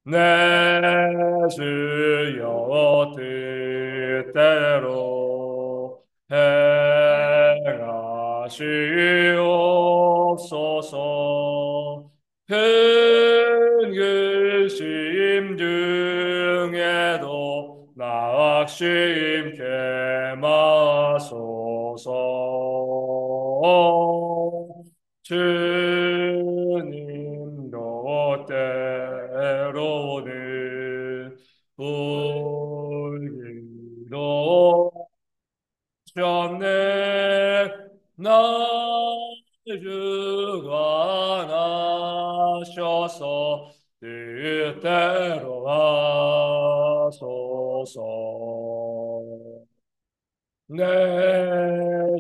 내 주여 뜻대로 행하시옵소서. 큰 근심 중에도 낙심케 마소서. 주님도 때로는 울기도 하셨네. 나를 주관하셔서 뜻대로 하소서. 내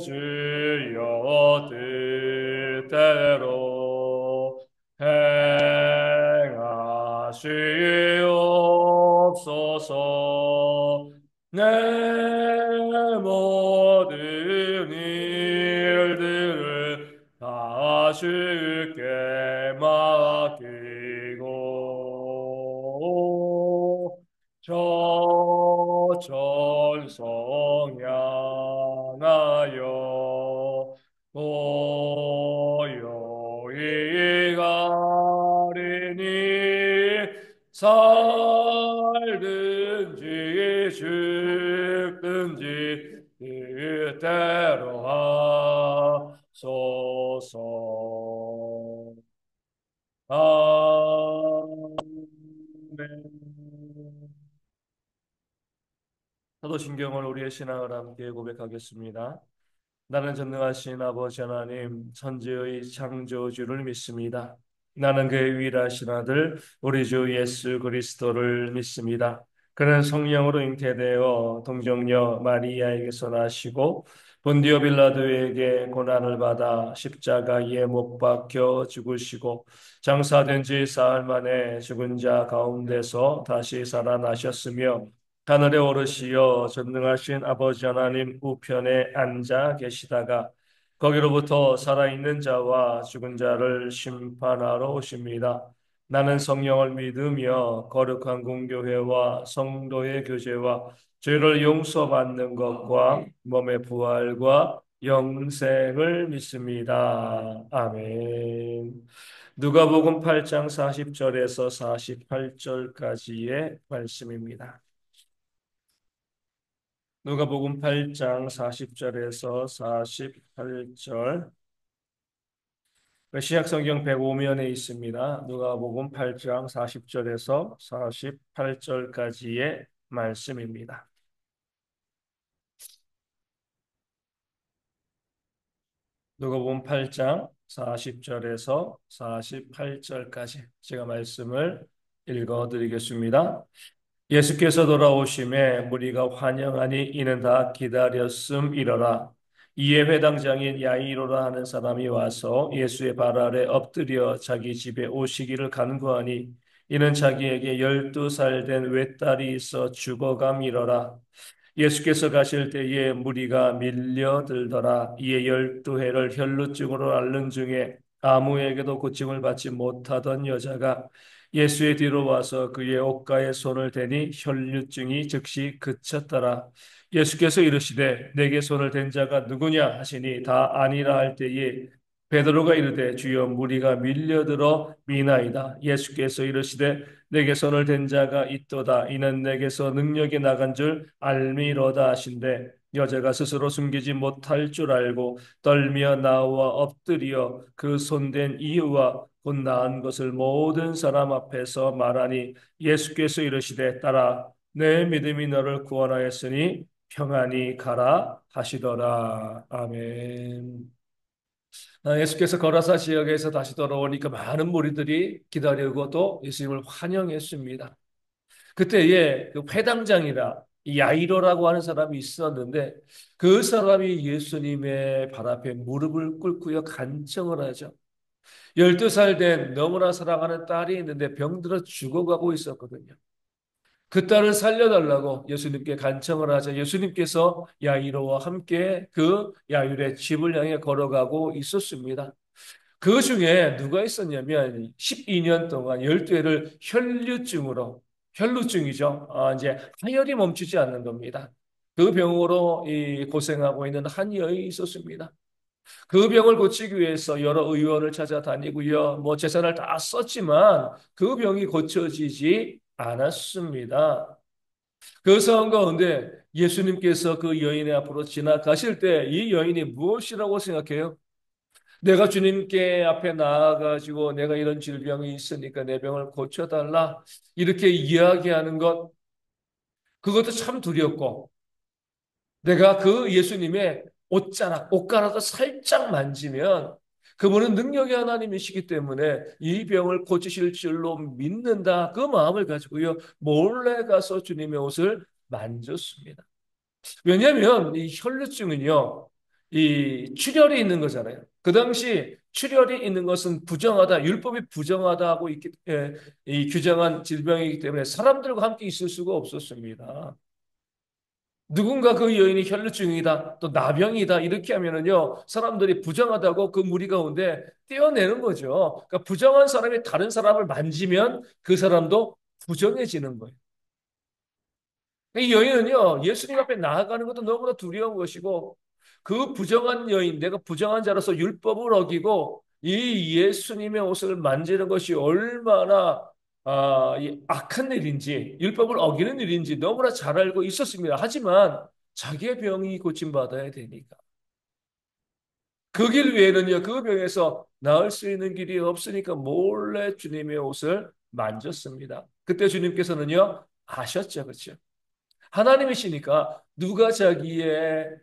주여 뜻대로 행하시옵소서. 내 모든 일들을 다 주께 맡기고 저 천성 향하여 고요히 가리니 살든지 죽든지 뜻대로 하소서. 아멘. 사도신경을 우리의 신앙을 함께 고백하겠습니다. 나는 전능하신 아버지 하나님 천지의 창조주를 믿습니다. 나는 그의 유일하신 아들 우리 주 예수 그리스도를 믿습니다. 그는 성령으로 잉태되어 동정녀 마리아에게서 나시고 본디오 빌라도에게 고난을 받아 십자가에 못 박혀 죽으시고 장사된 지 사흘 만에 죽은 자 가운데서 다시 살아나셨으며 하늘에 오르시어 전능하신 아버지 하나님 우편에 앉아 계시다가 거기로부터 살아있는 자와 죽은 자를 심판하러 오십니다. 나는 성령을 믿으며 거룩한 공교회와 성도의 교제와 죄를 용서받는 것과 몸의 부활과 영생을 믿습니다. 아멘. 누가복음 8장 40절에서 48절까지의 말씀입니다. 누가복음 8장 40절에서 48절. 신약성경 105면에 있습니다. 누가복음 8장 40절에서 48절까지의 말씀입니다. 누가복음 8장 40절에서 48절까지 제가 말씀을 읽어 드리겠습니다. 예수께서 돌아오심에 무리가 환영하니 이는 다 기다렸음이러라. 이에 회당장인 야이로라 하는 사람이 와서 예수의 발 아래 엎드려 자기 집에 오시기를 간구하니 이는 자기에게 12살 된 외딸이 있어 죽어감이러라. 예수께서 가실 때에 무리가 밀려들더라. 이에 12해를 혈루증으로 앓는 중에 아무에게도 고침을 받지 못하던 여자가 예수의 뒤로 와서 그의 옷가에 손을 대니 혈루증이 즉시 그쳤더라. 예수께서 이르시되 내게 손을 댄 자가 누구냐 하시니 다 아니라 할 때에 베드로가 이르되 주여 무리가 밀려들어 미나이다. 예수께서 이르시되 내게 손을 댄 자가 있도다. 이는 내게서 능력이 나간 줄 알미로다 하신대 여자가 스스로 숨기지 못할 줄 알고 떨며 나와 엎드려 그 손댄 이유와 곧 나은 것을 모든 사람 앞에서 말하니 예수께서 이르시되 딸아 내 믿음이 너를 구원하였으니 평안히 가라 하시더라. 아멘. 예수께서 거라사 지역에서 다시 돌아오니까 많은 무리들이 기다리고 또 예수님을 환영했습니다. 그때에 그 회당장이라 이 야이로라고 하는 사람이 있었는데 그 사람이 예수님의 발 앞에 무릎을 꿇고요 간청을 하죠. 12살 된 너무나 사랑하는 딸이 있는데 병들어 죽어가고 있었거든요. 그 딸을 살려달라고 예수님께 간청을 하자 예수님께서 야이로와 함께 그 야율의 집을 향해 걸어가고 있었습니다. 그 중에 누가 있었냐면 12년 동안 12회를 혈루증이죠. 이제 하혈이 멈추지 않는 겁니다. 그 병으로 이 고생하고 있는 한 여인이 있었습니다. 그 병을 고치기 위해서 여러 의원을 찾아다니고요. 뭐 재산을 다 썼지만 그 병이 고쳐지지 않았습니다. 그 상황 가운데 예수님께서 그 여인의 앞으로 지나가실 때 이 여인이 무엇이라고 생각해요? 내가 주님께 앞에 나아가지고 내가 이런 질병이 있으니까 내 병을 고쳐달라. 이렇게 이야기하는 것, 그것도 참 두렵고, 내가 그 예수님의 옷자락, 옷가락을 살짝 만지면 그분은 능력의 하나님이시기 때문에 이 병을 고치실 줄로 믿는다. 그 마음을 가지고요. 몰래 가서 주님의 옷을 만졌습니다. 왜냐하면 이 혈루증은요, 이 출혈이 있는 거잖아요. 그 당시 출혈이 있는 것은 부정하다, 율법이 부정하다고 이 규정한 질병이기 때문에 사람들과 함께 있을 수가 없었습니다. 누군가 그 여인이 혈루증이다, 또 나병이다, 이렇게 하면은요, 사람들이 부정하다고 그 무리 가운데 떼어내는 거죠. 그러니까 부정한 사람이 다른 사람을 만지면 그 사람도 부정해지는 거예요. 이 여인은요, 예수님 앞에 나아가는 것도 너무나 두려운 것이고, 그 부정한 여인, 내가 부정한 자로서 율법을 어기고, 이 예수님의 옷을 만지는 것이 얼마나 이 악한 일인지, 율법을 어기는 일인지 너무나 잘 알고 있었습니다. 하지만 자기의 병이 고침받아야 되니까. 그 길 외에는요, 그 병에서 나을 수 있는 길이 없으니까 몰래 주님의 옷을 만졌습니다. 그때 주님께서는요, 아셨죠, 그렇죠? 하나님이시니까 누가 자기의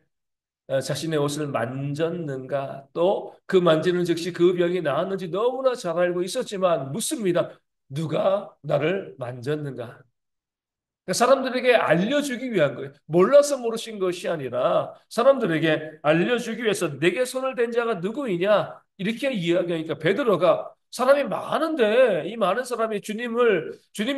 자신의 옷을 만졌는가 또 그 만지는 즉시 그 병이 나았는지 너무나 잘 알고 있었지만 묻습니다. 누가 나를 만졌는가? 그러니까 사람들에게 알려주기 위한 거예요. 몰라서 모르신 것이 아니라 사람들에게 알려주기 위해서 내게 손을 댄 자가 누구이냐? 이렇게 이야기하니까 베드로가 사람이 많은데 이 많은 사람이 주님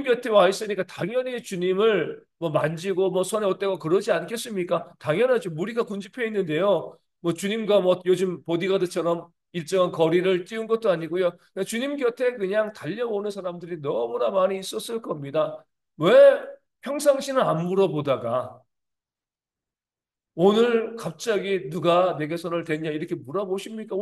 곁에 와 있으니까 당연히 주님을 뭐 만지고 뭐 손에 어때고 그러지 않겠습니까? 당연하죠. 무리가 군집해 있는데요. 뭐 주님과 뭐 요즘 보디가드처럼 일정한 거리를 띄운 것도 아니고요. 그냥 주님 곁에 그냥 달려오는 사람들이 너무나 많이 있었을 겁니다. 왜 평상시는 안 물어보다가 오늘 갑자기 누가 내게 손을 댔냐 이렇게 물어보십니까?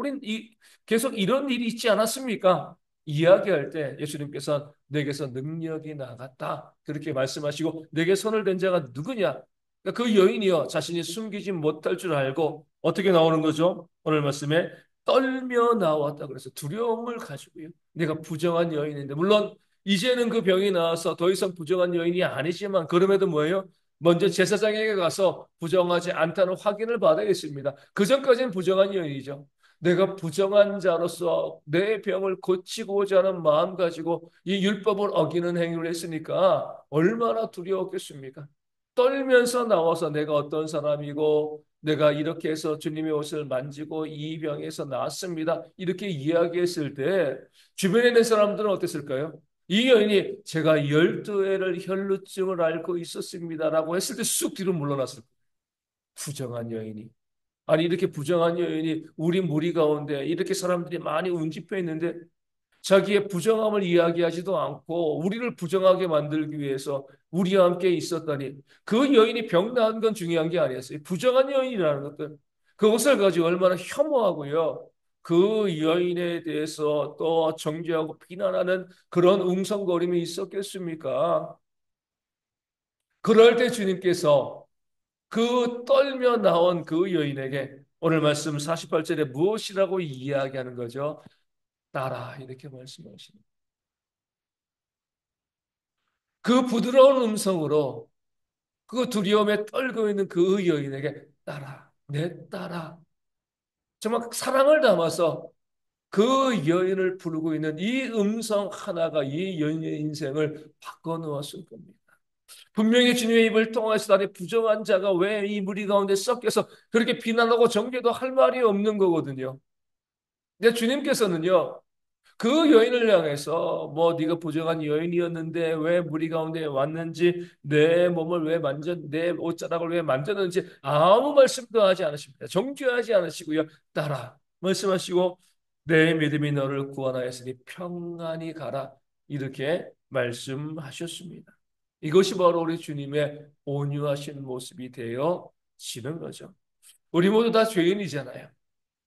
계속 이런 일이 있지 않았습니까? 이야기할 때 예수님께서 내게서 능력이 나갔다. 그렇게 말씀하시고 내게 손을 댄 자가 누구냐? 그러니까 그 여인이요. 자신이 숨기지 못할 줄 알고 어떻게 나오는 거죠? 오늘 말씀에 떨며 나왔다. 그래서 두려움을 가지고요. 내가 부정한 여인인데 물론 이제는 그 병이 나와서 더 이상 부정한 여인이 아니지만 그럼에도 뭐예요? 먼저 제사장에게 가서 부정하지 않다는 확인을 받아야겠습니다. 그 전까지는 부정한 여인이죠. 내가 부정한 자로서 내 병을 고치고자 하는 마음 가지고 이 율법을 어기는 행위를 했으니까 얼마나 두려웠겠습니까? 떨면서 나와서 내가 어떤 사람이고 내가 이렇게 해서 주님의 옷을 만지고 이 병에서 나았습니다. 이렇게 이야기했을 때 주변에 있는 사람들은 어땠을까요? 이 여인이 제가 12회를 혈루증을 앓고 있었습니다라고 했을 때 쑥 뒤로 물러났을 거예요. 부정한 여인이. 아니 이렇게 부정한 여인이 우리 무리 가운데 이렇게 사람들이 많이 운집해 있는데 자기의 부정함을 이야기하지도 않고 우리를 부정하게 만들기 위해서 우리와 함께 있었다니 그 여인이 병 나은 건 중요한 게 아니었어요. 부정한 여인이라는 것들 그것을 가지고 얼마나 혐오하고요. 그 여인에 대해서 또 정죄하고 비난하는 그런 웅성거림이 있었겠습니까? 그럴 때 주님께서 그 떨며 나온 그 여인에게 오늘 말씀 48절에 무엇이라고 이야기하는 거죠? 따라 이렇게 말씀하시는 그 부드러운 음성으로 그 두려움에 떨고 있는 그 여인에게 따라, 내 따라. 정말 사랑을 담아서 그 여인을 부르고 있는 이 음성 하나가 이 여인의 인생을 바꿔놓았을 겁니다. 분명히 주님의 입을 통해서 나의 부정한 자가 왜 이 무리 가운데 섞여서 그렇게 비난하고 정죄도 할 말이 없는 거거든요. 근데 주님께서는요, 그 여인을 향해서 뭐 네가 부정한 여인이었는데 왜 무리 가운데 왔는지 내 몸을 왜 내 옷자락을 왜 만졌는지 아무 말씀도 하지 않으십니다. 정죄하지 않으시고요. 따라 말씀하시고 내 믿음이 너를 구원하였으니 평안히 가라. 이렇게 말씀하셨습니다. 이것이 바로 우리 주님의 온유하신 모습이 되어지는 거죠. 우리 모두 다 죄인이잖아요.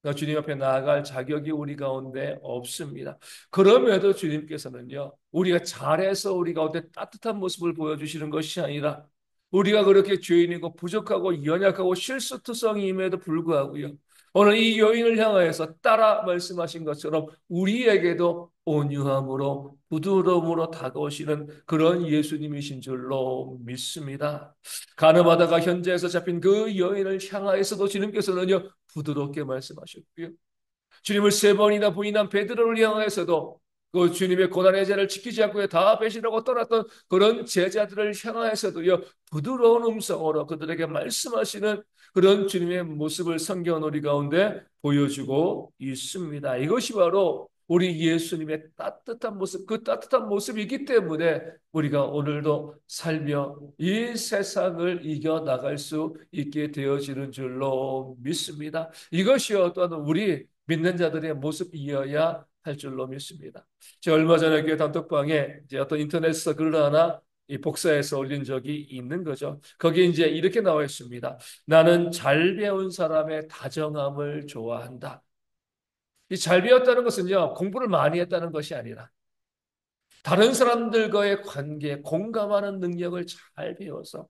그러니까 주님 앞에 나아갈 자격이 우리 가운데 없습니다. 그럼에도 주님께서는요, 우리가 잘해서 우리 가운데 따뜻한 모습을 보여주시는 것이 아니라, 우리가 그렇게 죄인이고 부족하고 연약하고 실수투성이임에도 불구하고요, 오늘 이 여인을 향하여서 따라 말씀하신 것처럼 우리에게도 온유함으로 부드러움으로 다가오시는 그런 예수님이신 줄로 믿습니다. 가늠하다가 현재에서 잡힌 그 여인을 향하여서도 주님께서는요, 부드럽게 말씀하셨고요. 주님을 세 번이나 부인한 베드로를 향하여서도 그 주님의 고난의 자를 지키지 않고 다 배신하고 떠났던 그런 제자들을 향하여서도요, 부드러운 음성으로 그들에게 말씀하시는 그런 주님의 모습을 성경 우리 가운데 보여주고 있습니다. 이것이 바로 우리 예수님의 따뜻한 모습, 그 따뜻한 모습이기 때문에 우리가 오늘도 살며 이 세상을 이겨 나갈 수 있게 되어지는 줄로 믿습니다. 이것이요, 또한 우리 믿는 자들의 모습이어야 할 줄로 믿습니다. 제가 얼마 전에 교회 단톡방에 이제 어떤 인터넷에서 글을 하나 복사해서 올린 적이 있는 거죠. 거기에 이제 이렇게 나와 있습니다. 나는 잘 배운 사람의 다정함을 좋아한다. 이 잘 배웠다는 것은요, 공부를 많이 했다는 것이 아니라 다른 사람들과의 관계, 공감하는 능력을 잘 배워서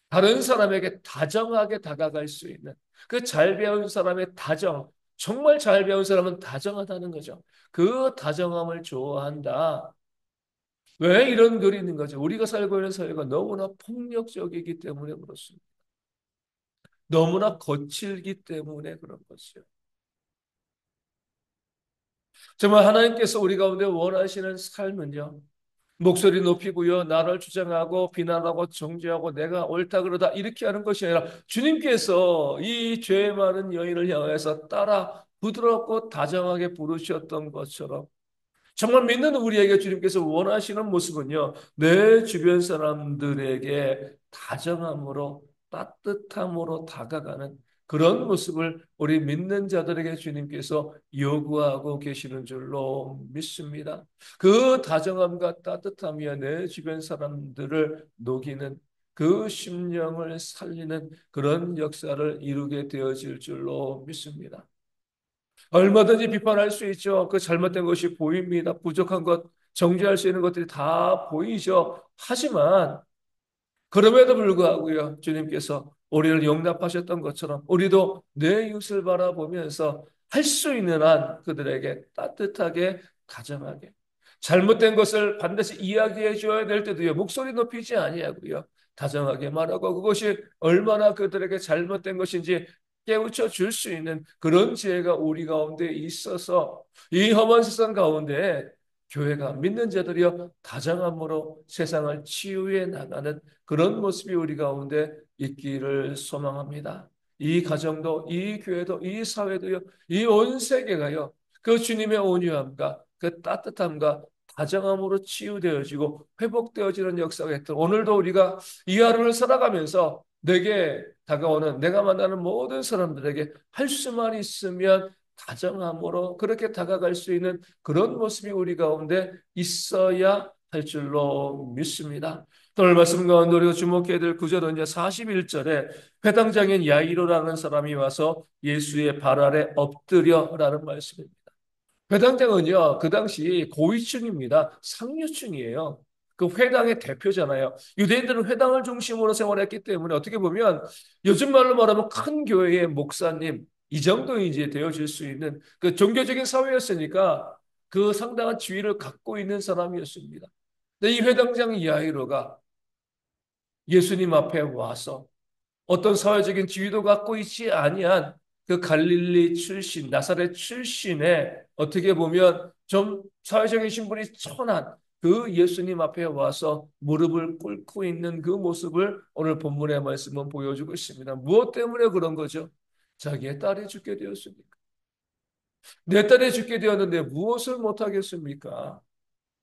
다른 사람에게 다정하게 다가갈 수 있는 그 잘 배운 사람의 다정, 정말 잘 배운 사람은 다정하다는 거죠. 그 다정함을 좋아한다. 왜 이런 글이 있는 거죠? 우리가 살고 있는 사회가 너무나 폭력적이기 때문에 그렇습니다. 너무나 거칠기 때문에 그런 것이요. 정말 하나님께서 우리 가운데 원하시는 삶은요. 목소리 높이고요. 나를 주장하고 비난하고 정죄하고 내가 옳다 그러다 이렇게 하는 것이 아니라 주님께서 이 죄 많은 여인을 향해서 따라 부드럽고 다정하게 부르셨던 것처럼 정말 믿는 우리에게 주님께서 원하시는 모습은요. 내 주변 사람들에게 다정함으로 따뜻함으로 다가가는 그런 모습을 우리 믿는 자들에게 주님께서 요구하고 계시는 줄로 믿습니다. 그 다정함과 따뜻함이야 내 주변 사람들을 녹이는 그 심령을 살리는 그런 역사를 이루게 되어질 줄로 믿습니다. 얼마든지 비판할 수 있죠. 그 잘못된 것이 보입니다. 부족한 것, 정죄할 수 있는 것들이 다 보이죠. 하지만 그럼에도 불구하고요. 주님께서 우리를 용납하셨던 것처럼 우리도 내 이웃을 바라보면서 할 수 있는 한 그들에게 따뜻하게 다정하게 잘못된 것을 반드시 이야기해 줘야 될 때도요. 목소리 높이지 아니하고요. 다정하게 말하고 그것이 얼마나 그들에게 잘못된 것인지 깨우쳐 줄 수 있는 그런 지혜가 우리 가운데 있어서 이 험한 세상 가운데 교회가 믿는 자들이여 다정함으로 세상을 치유해 나가는 그런 모습이 우리 가운데 있기를 소망합니다. 이 가정도, 이 교회도, 이 사회도요, 이 온 세계가요, 그 주님의 온유함과 그 따뜻함과 다정함으로 치유되어지고 회복되어지는 역사가 있도록 오늘도 우리가 이 하루를 살아가면서 내게 다가오는 내가 만나는 모든 사람들에게 할 수만 있으면 다정함으로 그렇게 다가갈 수 있는 그런 모습이 우리 가운데 있어야 할 줄로 믿습니다. 오늘 말씀 가운데 우리가 주목해야 될 구절은 이제 41절에 회당장인 야이로라는 사람이 와서 예수의 발 아래 엎드려라는 말씀입니다. 회당장은요, 그 당시 고위층입니다. 상류층이에요. 그 회당의 대표잖아요. 유대인들은 회당을 중심으로 생활했기 때문에 어떻게 보면 요즘 말로 말하면 큰 교회의 목사님, 이 정도 이제 되어질 수 있는 그 종교적인 사회였으니까 그 상당한 지위를 갖고 있는 사람이었습니다. 근데 이 회당장 야이로가 예수님 앞에 와서 어떤 사회적인 지위도 갖고 있지 아니한 그 갈릴리 출신, 나사렛 출신의 어떻게 보면 좀 사회적인 신분이 천한 그 예수님 앞에 와서 무릎을 꿇고 있는 그 모습을 오늘 본문의 말씀은 보여주고 있습니다. 무엇 때문에 그런 거죠? 자기의 딸이 죽게 되었습니까? 내 딸이 죽게 되었는데 무엇을 못하겠습니까?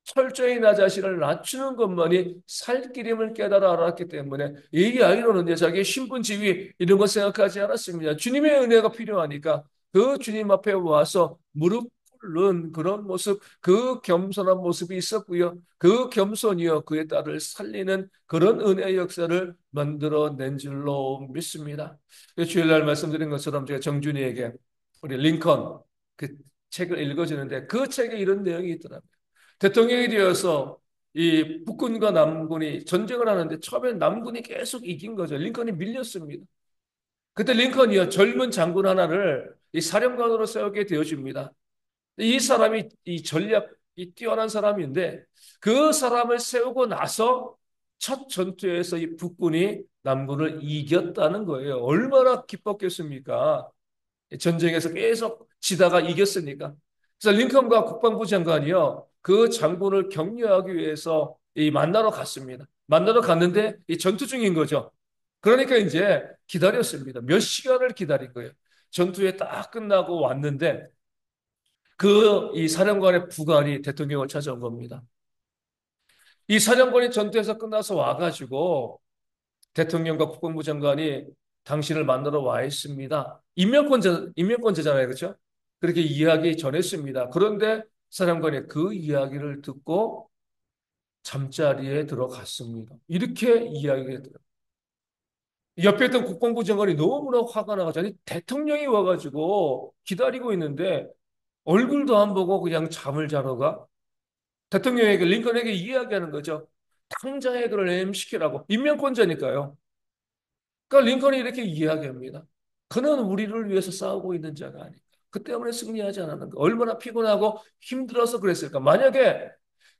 철저히 나 자신을 낮추는 것만이 살 길임을 깨달아 알았기 때문에 이 아이로는 이제 자기의 신분 지위 이런 거 생각하지 않았습니다. 주님의 은혜가 필요하니까 그 주님 앞에 와서 무릎 뚫는 그런 모습, 그 겸손한 모습이 있었고요. 그 겸손이요, 그의 딸을 살리는 그런 은혜의 역사를 만들어낸 줄로 믿습니다. 주일날 말씀드린 것처럼 제가 정준이에게 우리 링컨 그 책을 읽어주는데 그 책에 이런 내용이 있더라고요. 대통령이 되어서 이 북군과 남군이 전쟁을 하는데 처음엔 남군이 계속 이긴 거죠. 링컨이 밀렸습니다. 그때 링컨이요 젊은 장군 하나를 이 사령관으로 세우게 되어줍니다. 이 사람이 이 전략이 뛰어난 사람인데 그 사람을 세우고 나서 첫 전투에서 이 북군이 남군을 이겼다는 거예요. 얼마나 기뻤겠습니까? 전쟁에서 계속 지다가 이겼으니까. 그래서 링컨과 국방부 장관이요 그 장군을 격려하기 위해서 이 만나러 갔습니다. 만나러 갔는데 이 전투 중인 거죠. 그러니까 이제 기다렸습니다. 몇 시간을 기다린 거예요. 전투에 딱 끝나고 왔는데 그 이 사령관의 부관이 대통령을 찾아온 겁니다. 이 사령관이 전투에서 끝나서 와가지고 대통령과 국방부 장관이 당신을 만나러 와 있습니다. 임명권자잖아요. 그렇죠? 그렇게 이야기 전했습니다. 그런데 사령관이 그 이야기를 듣고 잠자리에 들어갔습니다. 이렇게 이야기가 들어요. 옆에 있던 국방부 장관이 너무나 화가 나가지고 아니 대통령이 와가지고 기다리고 있는데 얼굴도 안 보고 그냥 잠을 자러 가? 대통령에게 링컨에게 이야기하는 거죠. 당장에 그를 해임시키라고. 임명권자니까요. 그러니까 링컨이 이렇게 이야기합니다. 그는 우리를 위해서 싸우고 있는 자가 아닌가. 그 때문에 승리하지 않았는가. 얼마나 피곤하고 힘들어서 그랬을까. 만약에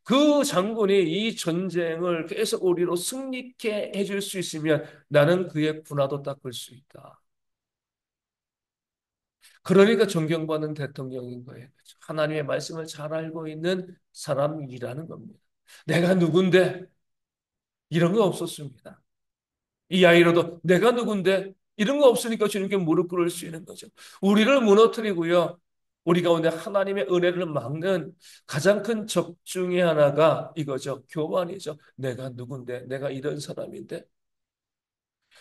그 장군이 이 전쟁을 계속 우리로 승리케 해줄 수 있으면 나는 그의 군화도 닦을 수 있다. 그러니까 존경받는 대통령인 거예요. 하나님의 말씀을 잘 알고 있는 사람이라는 겁니다. 내가 누군데 이런 거 없었습니다. 이 아이로도 내가 누군데 이런 거 없으니까 주님께 무릎 꿇을 수 있는 거죠. 우리를 무너뜨리고요. 우리 가운데 하나님의 은혜를 막는 가장 큰 적 중에 하나가 이거죠. 교만이죠. 내가 누군데 내가 이런 사람인데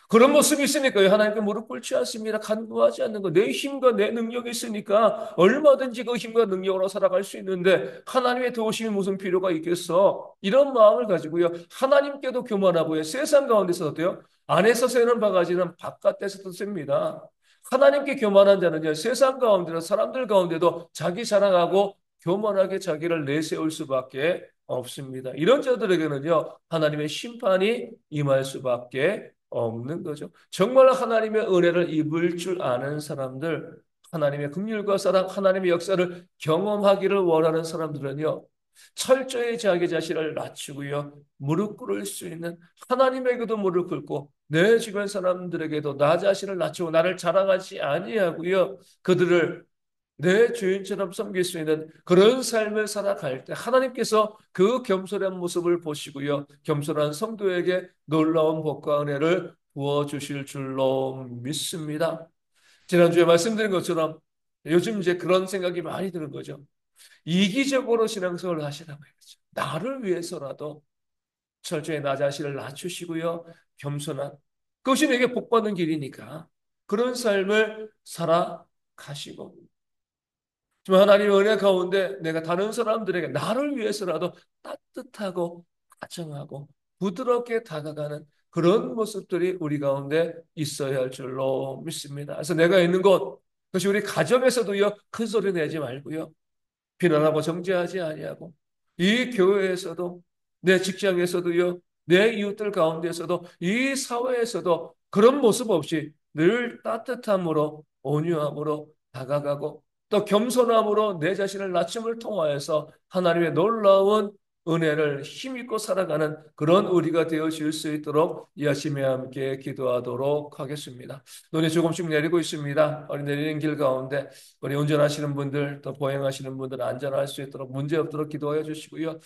그런 모습이 있으니까요. 하나님께 무릎 꿇지 않습니다. 간구하지 않는 거. 내 힘과 내 능력이 있으니까 얼마든지 그 힘과 능력으로 살아갈 수 있는데 하나님의 도우심이 무슨 필요가 있겠어? 이런 마음을 가지고요. 하나님께도 교만하고요. 세상 가운데서 어때요? 안에서 새는 바가지는 바깥에서도 셉니다. 하나님께 교만한 자는요. 세상 가운데나 사람들 가운데도 자기 자랑하고 교만하게 자기를 내세울 수밖에 없습니다. 이런 자들에게는요. 하나님의 심판이 임할 수밖에 없는 거죠. 정말 하나님의 은혜를 입을 줄 아는 사람들, 하나님의 긍휼과 사랑, 하나님의 역사를 경험하기를 원하는 사람들은요. 철저히 자기 자신을 낮추고요. 무릎 꿇을 수 있는 하나님에게도 무릎 꿇고 내 주변 사람들에게도 나 자신을 낮추고 나를 자랑하지 아니하고요. 그들을 내 주인처럼 섬길 수 있는 그런 삶을 살아갈 때 하나님께서 그 겸손한 모습을 보시고요. 겸손한 성도에게 놀라운 복과 은혜를 부어주실 줄로 믿습니다. 지난주에 말씀드린 것처럼 요즘 이제 그런 생각이 많이 드는 거죠. 이기적으로 신앙생활을 하시라고 했죠. 나를 위해서라도 철저히 나 자신을 낮추시고요. 겸손한 그것이 내게 복받는 길이니까 그런 삶을 살아가시고 정말 하나님의 은혜 가운데 내가 다른 사람들에게 나를 위해서라도 따뜻하고 다정하고 부드럽게 다가가는 그런 모습들이 우리 가운데 있어야 할 줄로 믿습니다. 그래서 내가 있는 곳, 그것이 우리 가정에서도요, 큰 소리 내지 말고요. 비난하고 정죄하지 아니하고 이 교회에서도 내 직장에서도요 내 이웃들 가운데서도 이 사회에서도 그런 모습 없이 늘 따뜻함으로 온유함으로 다가가고 또 겸손함으로 내 자신을 낮춤을 통하여서 하나님의 놀라운 은혜를 힘입고 살아가는 그런 우리가 되어질 수 있도록 이 아침에 함께 기도하도록 하겠습니다. 눈이 조금씩 내리고 있습니다. 우리 내리는 길 가운데 우리 운전하시는 분들 또 보행하시는 분들 안전할 수 있도록 문제 없도록 기도해 주시고요.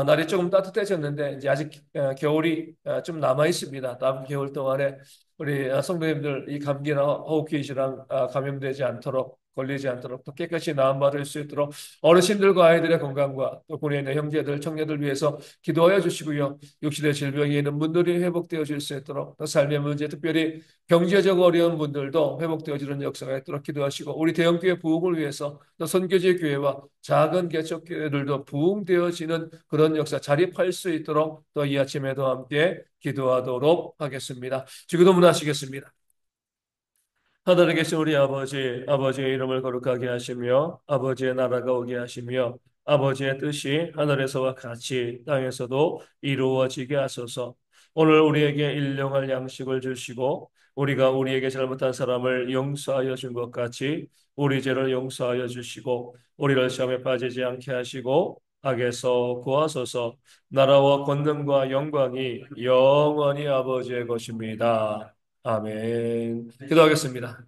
날이 조금 따뜻해졌는데 이제 아직 겨울이 좀 남아 있습니다. 다음 겨울 동안에 우리 성도님들 이 감기나 호흡기 질환 감염되지 않도록 걸리지 않도록 또 깨끗이 나음받을 수 있도록 어르신들과 아이들의 건강과 또 군에 있는 형제들, 청년들 위해서 기도하여 주시고요. 육신의 질병이 있는 분들이 회복되어질 수 있도록 또 삶의 문제, 특별히 경제적 어려운 분들도 회복되어지는 역사가 있도록 기도하시고 우리 대형교회 부흥을 위해서 또 선교지 교회와 작은 개척교회들도 부흥되어지는 그런 역사 자립할 수 있도록 또 이 아침에도 함께 기도하도록 하겠습니다. 기도문하시겠습니다. 하늘에 계신 우리 아버지, 아버지의 이름을 거룩하게 하시며, 아버지의 나라가 오게 하시며, 아버지의 뜻이 하늘에서와 같이 땅에서도 이루어지게 하소서. 오늘 우리에게 일용할 양식을 주시고, 우리가 우리에게 잘못한 사람을 용서하여 준 것 같이 우리 죄를 용서하여 주시고, 우리를 시험에 빠지지 않게 하시고, 악에서 구하소서. 나라와 권능과 영광이 영원히 아버지의 것입니다. 아멘. 기도하겠습니다.